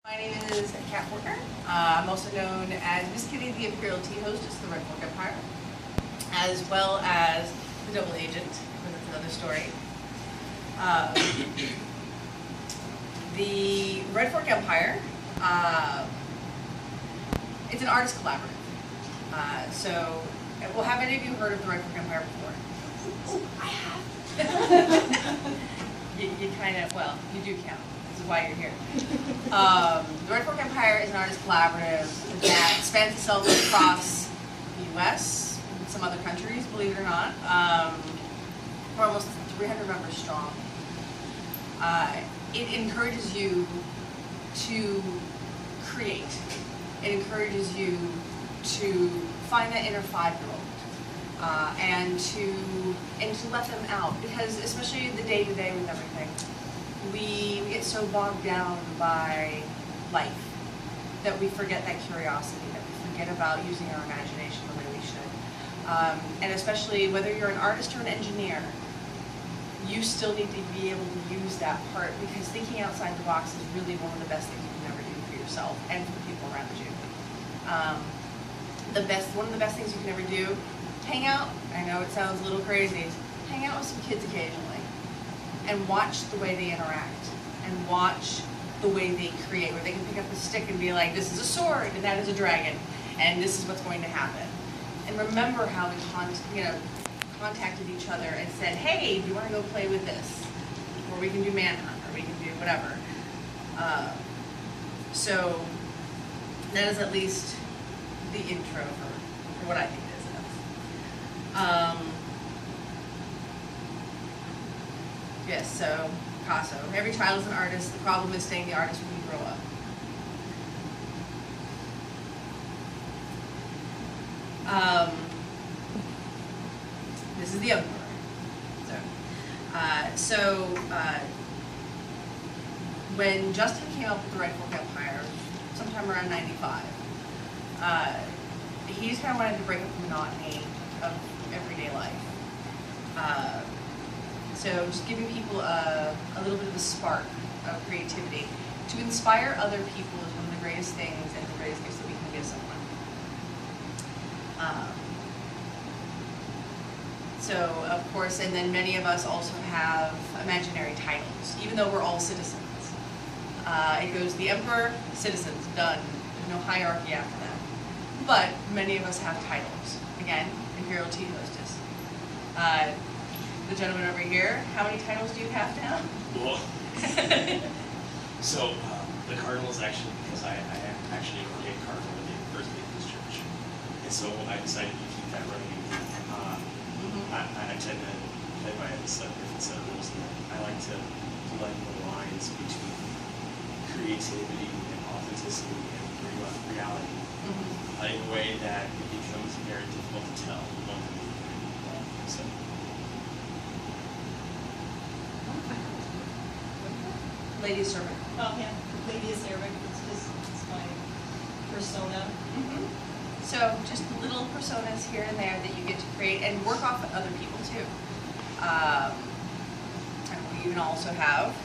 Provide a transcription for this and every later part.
My name is Kat Fortner. I'm also known as Miss Kitty, the Imperial Tea Hostess, the Red Fork Empire, as well as the Double Agent, because that's another story. The Red Fork Empire, it's an artist collaborative. Well, have any of you heard of the Red Fork Empire before? Oh, I have. You kind of, well, you do count. This is why you're here. The Red Fork Empire is an artist collaborative that spans itself across the U.S. and some other countries, believe it or not. We're almost 300 members strong. It encourages you to create. It encourages you to find that inner 5-year-old and to let them out, because especially the day-to-day with everything, we get so bogged down by life that we forget that curiosity, that we forget about using our imagination the way we should. And especially whether you're an artist or an engineer, you still need to be able to use that part, because thinking outside the box is really one of the best things you can ever do for yourself and for the people around you. One of the best things you can ever do, hang out. I know it sounds a little crazy. Hang out with some kids occasionally and watch the way they interact and watch the way they create, where they can pick up a stick and be like, this is a sword and that is a dragon and this is what's going to happen. And remember how we contacted each other and said, hey, do you want to go play with this? Or we can do Manhunt, or we can do whatever. So that is at least the intro for what I think this is. Yes, so Picasso. Every child is an artist. The problem is staying the artist when you grow up. This is the Emperor. When Justin came up with the Red Fork Empire, sometime around '95, he just kind of wanted to break up the monotony of everyday life. So just giving people a little bit of a spark of creativity to inspire other people is one of the greatest things, and the greatest gifts that we can give someone. So of course, and then many of us also have imaginary titles, even though we're all citizens. It goes the Emperor, citizens, done. There's no hierarchy after that. But many of us have titles. Again, Imperial Tea Hostess. The gentleman over here, how many titles do you have now? Well, so the Cardinal is actually because I actually ordained Cardinal when they first made this church, and so I decided to keep that running. I tend to play by a different set of rules, and I like to blend the lines between creativity and authenticity and reality in a way that it becomes very difficult to tell one from the other. So. Lady Servant. Oh yeah, Lady is Arabic. It's my persona. So just little personas here and there that you get to create and work off of other people too. And we even also have.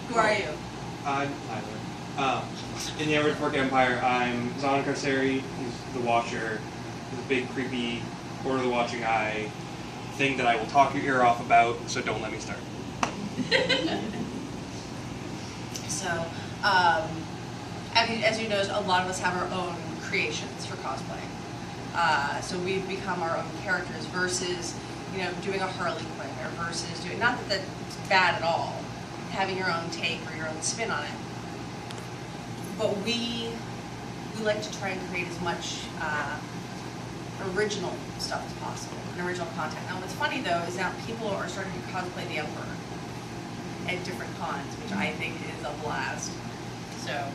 Who are you? I'm Tyler. In the Red Fork Empire, I'm Zon Carceri. He's the Watcher. He's a big, creepy, Order of the Watching Eye thing that I will talk your ear off about, so don't let me start. So, as you know, a lot of us have our own creations for cosplaying. So we've become our own characters versus, doing a Harley Quinn, or versus doing, not that that's bad at all, having your own take or your own spin on it. But we like to try and create as much original stuff as possible, and original content. Now what's funny though is now people are starting to cosplay the Emperor at different cons, which I think is a blast. So,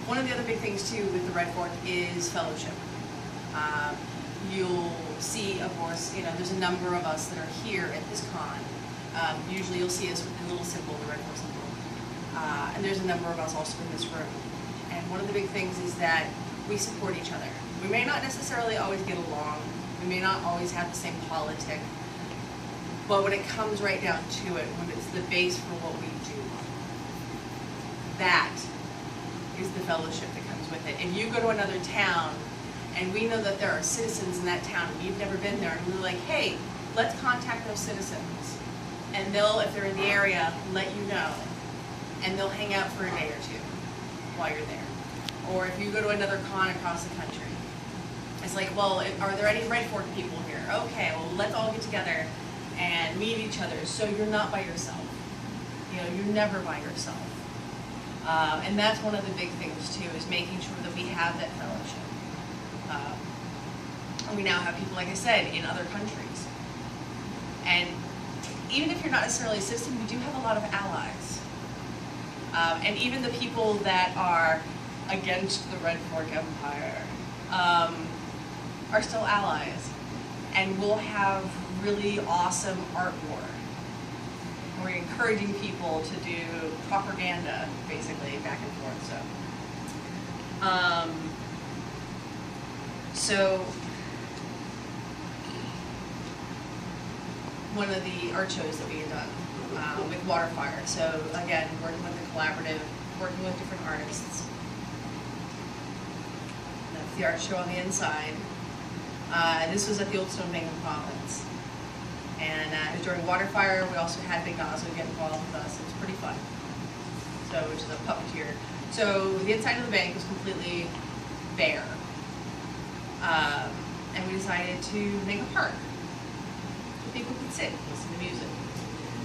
one of the other big things too with the Red Fork is fellowship. You'll see, of course, there's a number of us that are here at this con. Usually you'll see us with the little symbol, the Red Fork symbol. And there's a number of us also in this room. And one of the big things is that we support each other. We may not necessarily always get along. We may not always have the same politic. But when it comes right down to it, when it's the base for what we do, that is the fellowship that comes with it. If you go to another town, and we know that there are citizens in that town, and you've never been there, and we're like, hey, let's contact those citizens. And they'll, if they're in the area, let you know. And they'll hang out for a day or two while you're there. Or if you go to another con across the country, it's like, well, are there any Red Fork people here? Okay, well, let's all get together and meet each other so you're not by yourself. You know, you're never by yourself. And that's one of the big things too, is making sure that we have that fellowship. And we now have people, like I said, in other countries. And even if you're not necessarily a citizen, we do have a lot of allies. And even the people that are against the Red Fork Empire are still allies. And we'll have really awesome art war. We're encouraging people to do propaganda, basically, back and forth. So one of the art shows that we had done with Waterfire. So again, working with the collaborative, working with different artists. That's the art show on the inside. This was at the Old Stone Bank in Province. And it was during Waterfire. We also had Big Nazo get involved with us. It was pretty fun. So, which is a puppeteer. So the inside of the bank was completely bare. And we decided to make a park. So people could sit, listen to music.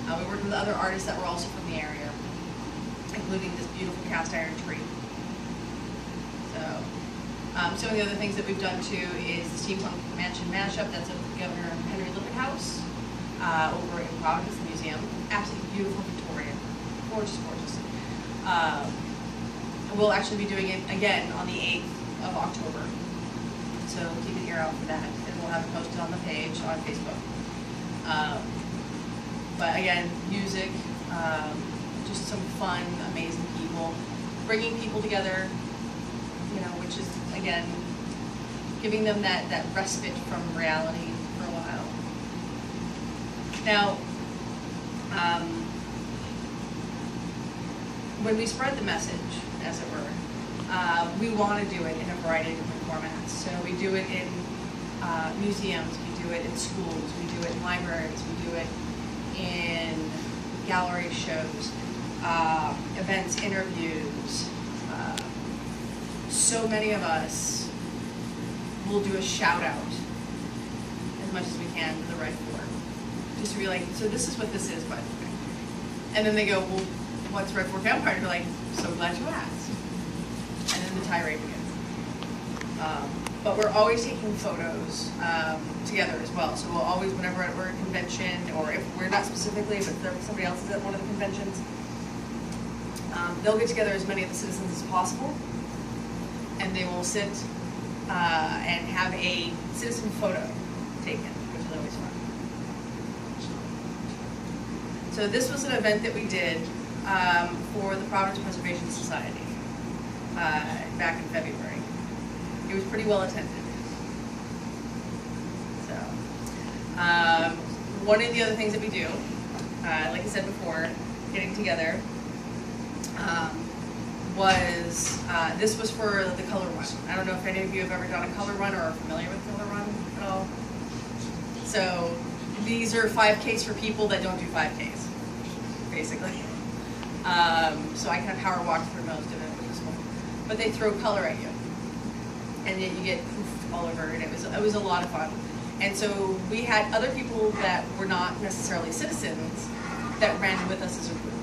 We worked with other artists that were also from the area, including this beautiful cast iron tree. So, some of the other things that we've done too is the Steampunk Mansion mashup. That's at Governor Henry Lippert House over in Providence, the museum. Absolutely beautiful Victorian, gorgeous, gorgeous. We'll actually be doing it again on the 8th of October. So keep an ear out for that, and we'll have it posted on the page on Facebook. But again, music, just some fun, amazing people, bringing people together, you know, which is, again, giving them that respite from reality for a while. Now, when we spread the message, as it were, we want to do it in a variety of different formats. So we do it in museums, we do it in schools, we do it in libraries, we do it in gallery shows, events, interviews. So many of us will do a shout out as much as we can to the Red Fork. Just to be like, so this is what this is, by the way. And then they go, well, what's Red Fork Empire? And you're like, so glad you asked. And then the tirade begins. But we're always taking photos together as well. So we'll always, whenever we're at a convention, or if we're not specifically, but if somebody else is at one of the conventions, they'll get together as many of the citizens as possible, and they will sit and have a citizen photo taken, which is always fun. So this was an event that we did for the Providence Preservation Society back in February. It was pretty well attended. So, one of the other things that we do, like I said before, getting together, was, this was for the color run. I don't know if any of you have ever done a color run or are familiar with color run at all. So, these are 5Ks for people that don't do 5Ks, basically. So I kind of power walked through most of it, which is cool. But they throw color at you, and yet you get poofed all over, and it was a lot of fun. And so we had other people that were not necessarily citizens that ran with us as a group.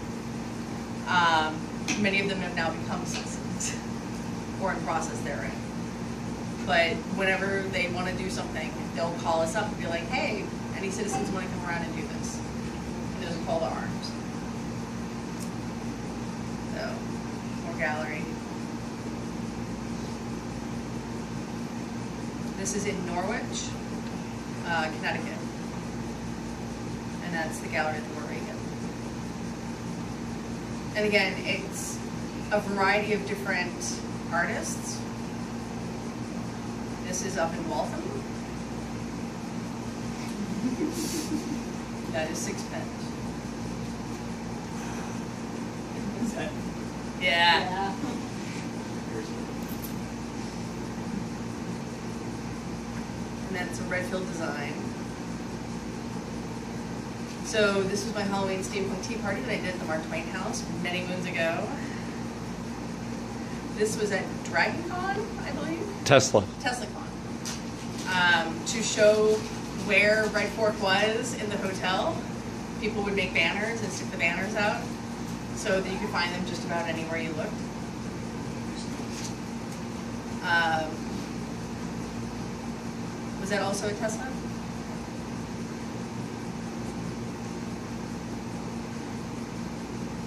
Many of them have now become citizens, or in process therein. But whenever they want to do something, they'll call us up and be like, hey, any citizens want to come around and do this? And there's a call to arms. So, more gallery. This is in Norwich, Connecticut. And that's the gallery that we're in. And again, it's a variety of different artists. This is up in Waltham. That is 6 pence. Is that? Yeah. And that's a Redfield design. So this was my Halloween steampunk tea party that I did at the Mark Twain House many moons ago. This was at DragonCon, I believe. TeslaCon. To show where Red Fork was in the hotel, people would make banners and stick the banners out so that you could find them just about anywhere you looked. Was that also a Tesla?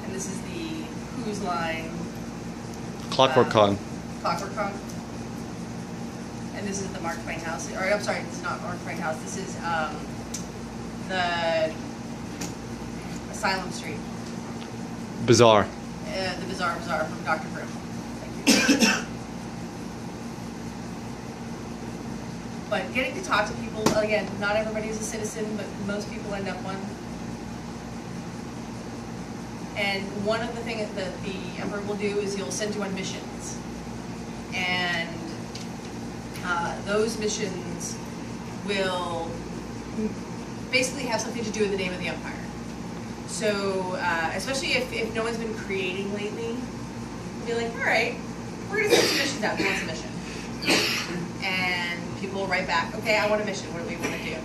And this is the Who's Line. Clockwork Con. Clockwork Con. And this is the Mark Twain House. Or I'm sorry, this is not Mark Twain House. This is the Asylum Street. Bizarre. The Bizarre from Dr. Grimm. Thank you. But getting to talk to people, again, not everybody is a citizen, but most people end up one. And one of the things that the Emperor will do is he'll send you on missions. And those missions will basically have something to do with the name of the Empire. So, especially if no one's been creating lately, you'll be like, all right, we're going to send some missions out. Who wants a mission? And people will write back, okay, I want a mission. What do we want to do?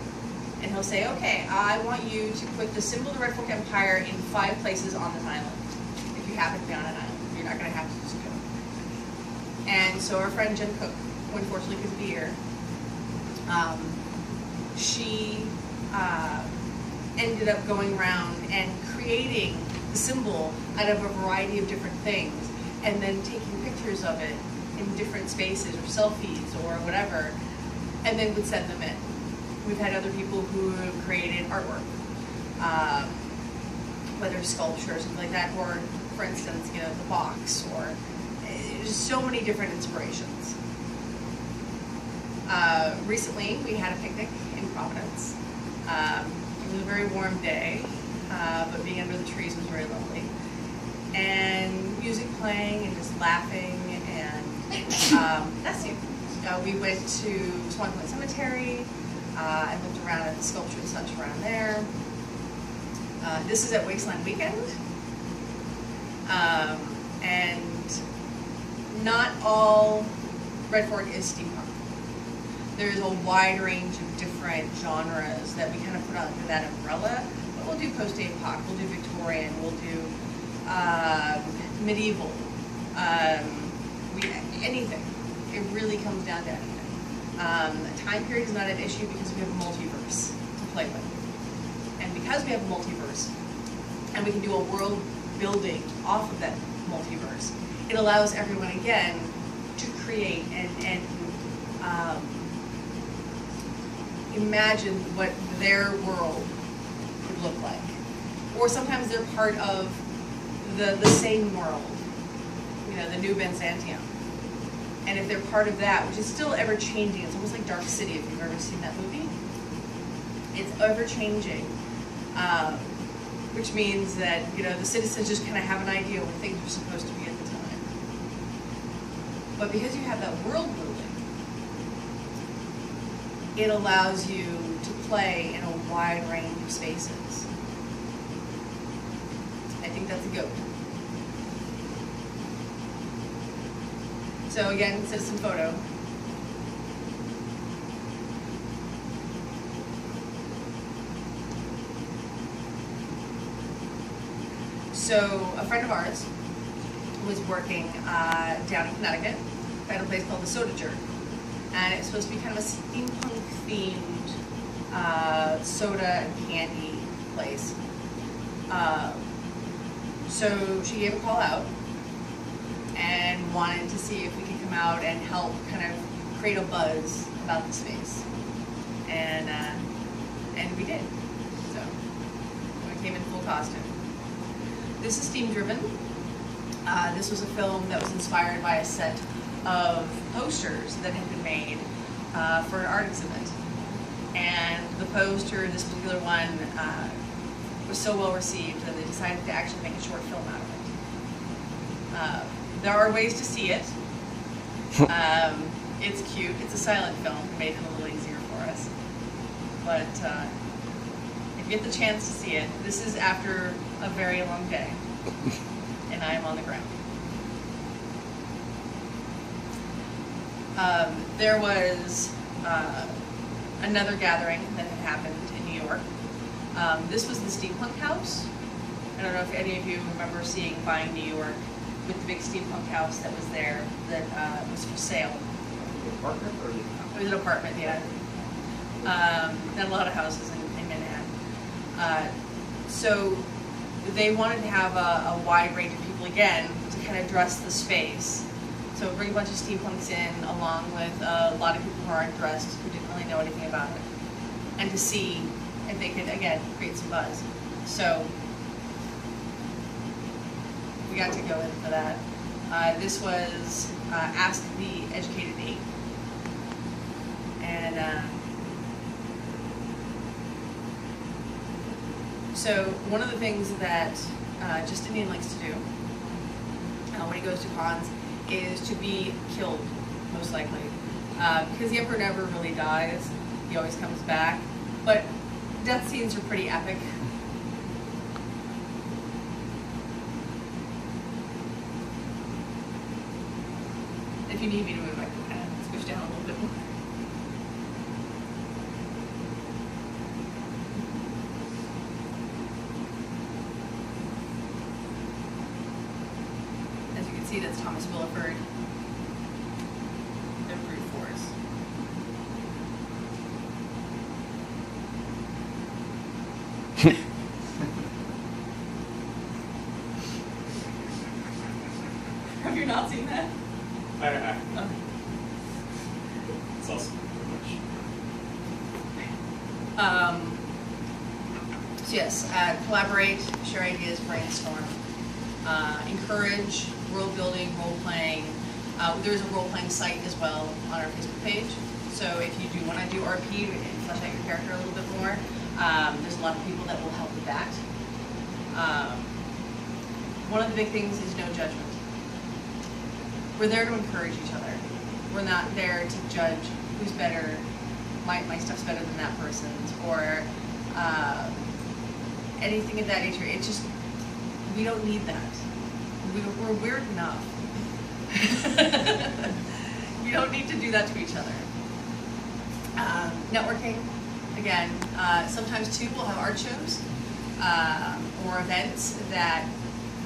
And he'll say, okay, I want you to put the symbol of the Red Fork Empire in 5 places on this island. If you happen to be on an island, you're not going to have to just go. And so our friend Jen Cook, who unfortunately couldn't be here, she ended up going around and creating the symbol out of a variety of different things, and then taking pictures of it in different spaces or selfies or whatever, and then would send them in. We've had other people who have created artwork, whether sculpture or something like that, or for instance, the box, or there's so many different inspirations. Recently, we had a picnic in Providence. It was a very warm day, but being under the trees was very lovely. And music playing and just laughing, and that's it. We went to Swan Point Cemetery. I looked around at the sculpture and such around there. This is at Wasteland Weekend. And not all Red Fork is steampunk. There's a wide range of different genres that we kind of put under that umbrella. But we'll do post-apoc, we'll do Victorian, we'll do medieval, anything. It really comes down to anything. Time period is not an issue because we have a multiverse to play with. And because we have a multiverse, and we can do a world building off of that multiverse, it allows everyone, again, to create and imagine what their world would look like. Or sometimes they're part of the same world, the new Byzantium. And if they're part of that, which is still ever changing, it's almost like Dark City if you've ever seen that movie. It's ever changing, which means that the citizens just kind of have an idea what things are supposed to be at the time. But because you have that world building, it allows you to play in a wide range of spaces. I think that's a good one. So again, citizen photo. So a friend of ours was working down in Connecticut at a place called the Soda Jerk. And it's supposed to be kind of a steampunk themed soda and candy place. So she gave a call out and wanted to see if we could come out and help kind of create a buzz about the space. And we did. So we came in full costume. This is steam driven. This was a film that was inspired by a set of posters that had been made for an art exhibit. And the poster, this particular one, was so well received that they decided to actually make a short film out of it. There are ways to see it. It's cute. It's a silent film. We made it a little easier for us. But if you get the chance to see it, this is after a very long day, and I am on the ground. There was another gathering that had happened in New York. This was the Steampunk House. I don't know if any of you remember buying New York with the big steampunk house that was there that was for sale. Apartment or It was an apartment, yeah. Had a lot of houses in Manhattan. So they wanted to have a wide range of people again to kind of dress the space. So bring a bunch of steampunks in along with a lot of people who aren't dressed, who didn't really know anything about it. And to see if they could, again, create some buzz. So we got to go in for that. This was Ask the Educated 8. And so one of the things that Justinian likes to do when he goes to cons is to be killed, most likely. Because the Emperor never really dies. He always comes back. But death scenes are pretty epic. If you need me to move, I can kind of squish down a little bit more. As you can see, that's Thomas Williford, the brute force. Have you not seen that? I Oh. it's also pretty So yes, collaborate, share ideas, brainstorm, encourage world building, role playing. There's a role playing site as well on our Facebook page. So if you do want to do RP and flesh out your character a little bit more, there's a lot of people that will help with that. One of the big things is no judgment. We're there to encourage each other. We're not there to judge who's better, my stuff's better than that person's, or anything of that nature. It's just, we don't need that. We're weird enough. You don't need to do that to each other. Networking, again, sometimes too we'll have art shows or events that,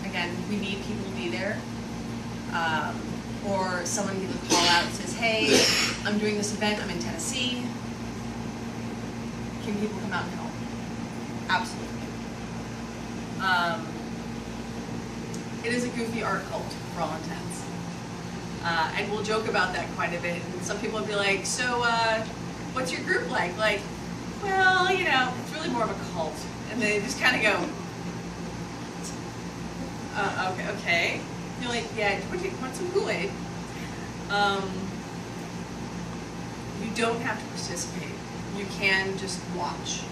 again, we need people to be there. Or someone gives a call out and says, hey, I'm doing this event, I'm in Tennessee. Can people come out and help? Absolutely. It is a goofy art cult for all intents. And we'll joke about that quite a bit. And some people will be like, so what's your group like? Like, well, you know, it's really more of a cult. And they just kind of go, okay. You're like, yeah, want some Kool-Aid? You don't have to participate. You can just watch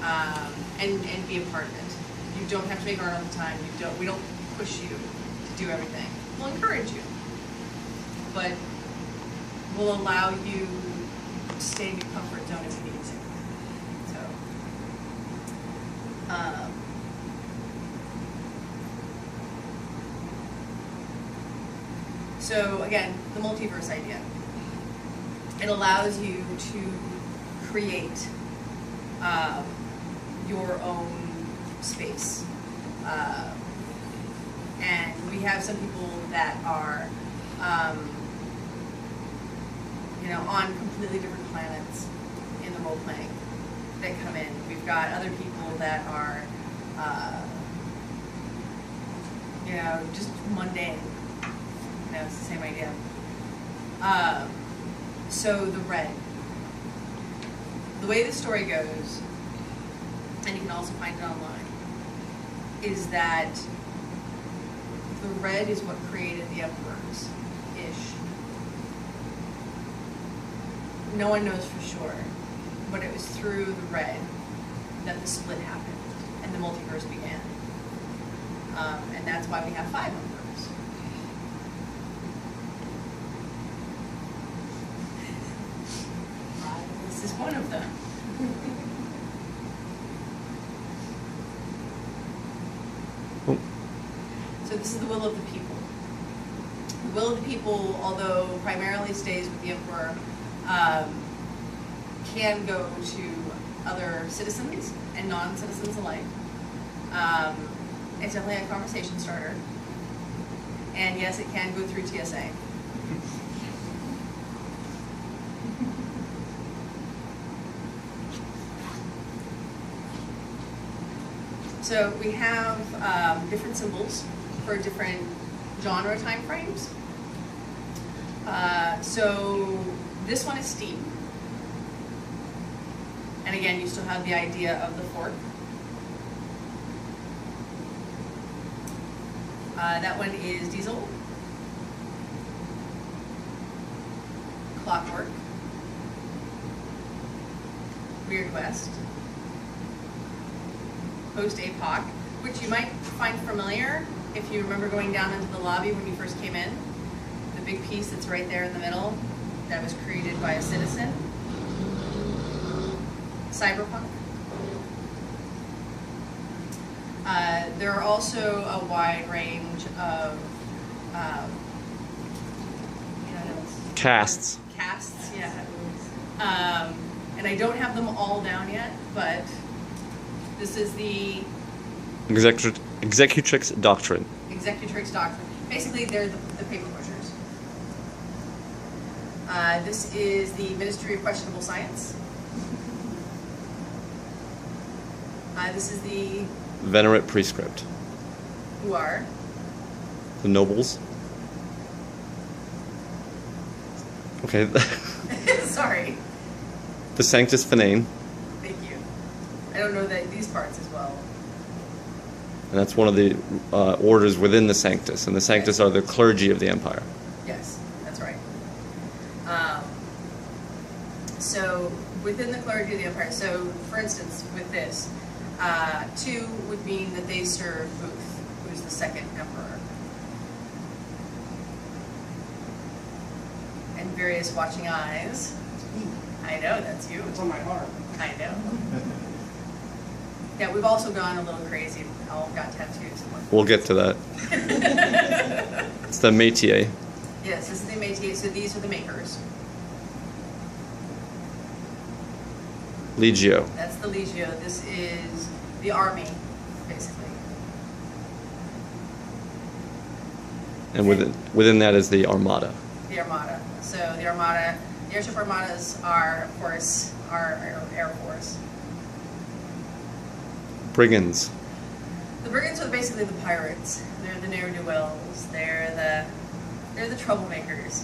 and be a part of it. You don't have to make art all the time. We don't push you to do everything. We'll encourage you, but we'll allow you to stay in your comfort zone if you need to. So again, the multiverse idea. It allows you to create your own space. And we have some people that are, on completely different planets in the role playing that come in. We've got other people that are, just mundane. It's the same idea. So the red. The way the story goes, and you can also find it online, is that the red is what created the Emperors-ish. No one knows for sure, but it was through the red that the split happened, and and the multiverse began. And that's why we have 5 emperors. This is one of them. Oh, So this is the will of the people. The will of the people, although primarily stays with the emperor, can go to other citizens and non-citizens alike. It's definitely a conversation starter. And yes, it can go through TSA. So we have different symbols for different genre timeframes. So this one is steam. And again, you still have the idea of the fork. That one is diesel. Clockwork. Weird West. Post-APOC, which you might find familiar if you remember going down into the lobby when you first came in. The big piece that's right there in the middle that was created by a citizen. Cyberpunk. There are also a wide range of casts. Casts, yeah. And I don't have them all down yet, but this is the Executrix Doctrine. Executrix Doctrine. Basically, they're the paper pushers. This is the Ministry of Questionable Science. This is the Venerate Prescript. who are The Nobles. Okay. sorry. The Sanctus Finane. Thank you. I don't know these parts as well. And that's one of the orders within the Sanctus. And the Sanctus are the clergy of the Empire. Yes, that's right. So within the clergy of the empire, so for instance, with this, 2 would mean that they serve Booth, who's the second emperor. And various watching eyes. I know, that's you. It's on my arm. I know. Yeah, we've also gone a little crazy. All got tattoos. We'll get to that. It's the Métier. Yes, this is the métier. So these are the makers. Legio. That's the Legio. This is the army, basically. And within that is the Armada. The Armada. So the Armada, the airship armadas are, of course, our Air Force. Brigands. The Brigands are basically the pirates. They're the ne'er-do-wells. They're the troublemakers.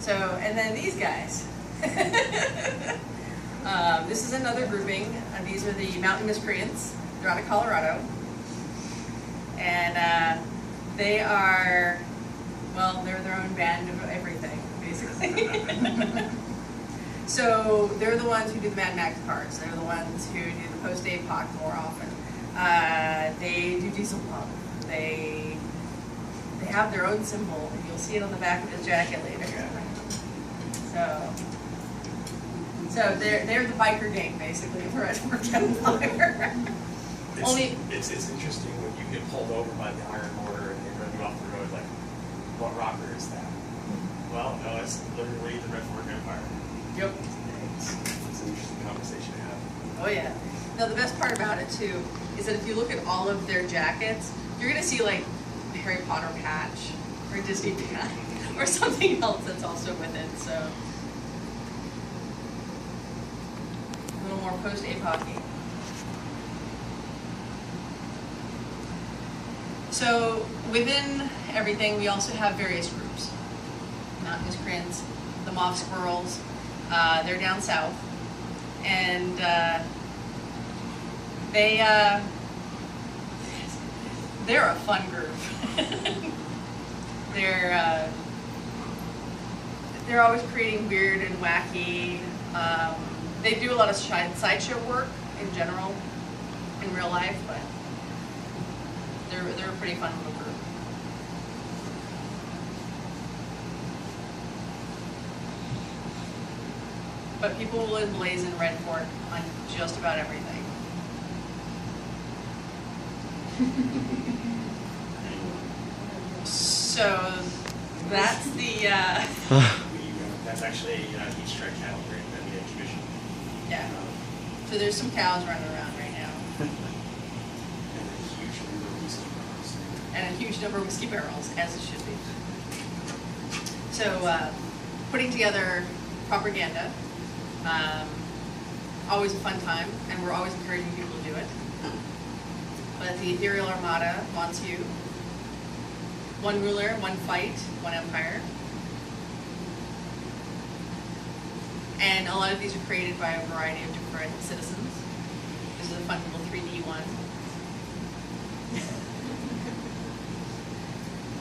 So, and then these guys. This is another grouping. These are the Mountain Miscreants. They're out of Colorado. And they are, well, they're their own band of everything, basically. So they're the ones who do the Mad Max cars. They're the ones who do the post-APOC more often. They do diesel pump. They have their own symbol. You'll see it on the back of his jacket later. So they're the biker gang, basically, for Edward Empire. It's interesting when you get pulled over by the Iron Mortar and they run you off the road, like, what rocker is that? Well, no, it's literally the Red Fork Empire. Yep. It's an interesting conversation to have. Oh yeah. Now the best part about it too is that if you look at all of their jackets, you're gonna see like a Harry Potter patch or a Disney patch or something else that's also with it. So a little more post-APOC-y. So within everything, we also have various groups. Mountain Miscreants, the Moth Squirrels. They're down south, and they're a fun group. They're always creating weird and wacky. They do a lot of sideshow work in general, in real life, but they're a pretty fun little group. But people will emblazon Red Fort on just about everything. So that's the That's actually a heat strike calendar that we had commissioned. yeah. So there's some cows running around right now, And a huge number of whiskey barrels. and a huge number of whiskey barrels, as it should be. So putting together propaganda, always a fun time, and we're always encouraging people to do it. But the Imperial Armada wants you. One ruler, one fight, one empire. And a lot of these are created by a variety of different citizens. This is a fun little 3D one.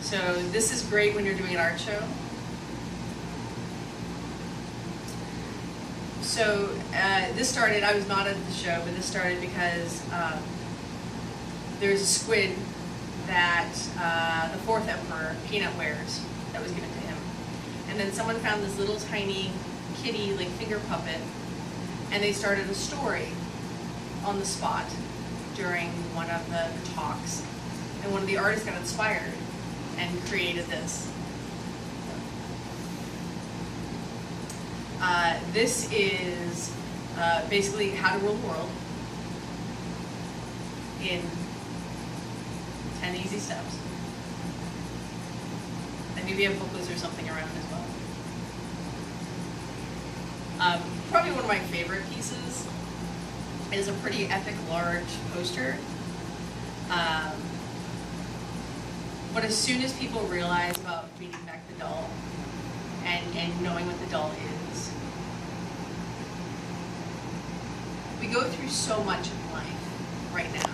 So this is great when you're doing an art show. So this started, I was not at the show, but this started because there's a squid that the fourth emperor, Peanut, wears, that was given to him. And then someone found this little tiny kitty, like finger puppet, and they started a story on the spot during one of the talks. And one of the artists got inspired and created this. This is basically how to rule the world in 10 easy steps. And maybe have booklets or something around as well. Probably one of my favorite pieces is a pretty epic large poster. But as soon as people realize about bringing back the doll and knowing what the doll is, we go through so much in life right now,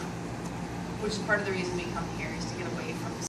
which is part of the reason we come here, is to get away